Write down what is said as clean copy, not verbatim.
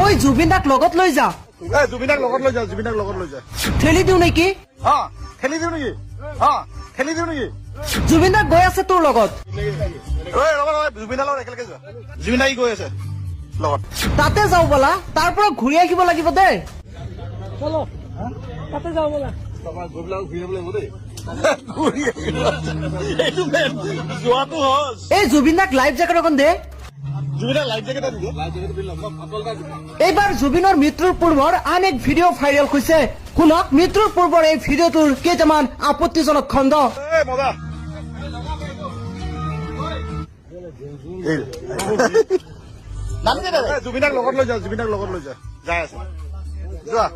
ওই জুবিন দাক লগত লৈ যা। জুবিনাক লগত লৈ যা, জুবিনাক লগত লৈ যা। ঠেলি দিওঁ নেকি? ঠেলি দিওঁ নেকি? ঠেলি দিওঁ নেকি? জুবিন দাক গৈ আছে তোৰ লগত। জুবিনাৰ লগত একেলগে যোৱা। জুবিন দাই গৈ আছে লগত। তাতে যাওঁ বলা, তাৰ পৰা ঘূৰি আহিব লাগিব দেই। তাতে যাওঁ বলা। এই জুবিন দাক লাইফ জেকেট এখন দে। এইবাৰ জুবিনৰ মৃত্যুৰ পূৰ্বৰ আন এক ভিডিঅ' ভাইৰেল হৈছে। শুনক মৃত্যুৰ পূৰ্বৰ এই ভিডিঅ'টোৰ কেইটামান আপত্তিজনক খণ্ড। জুবিনাক লগত লৈ যা, জুবিনাক লগত লৈ যা। যাই আছে যোৱা।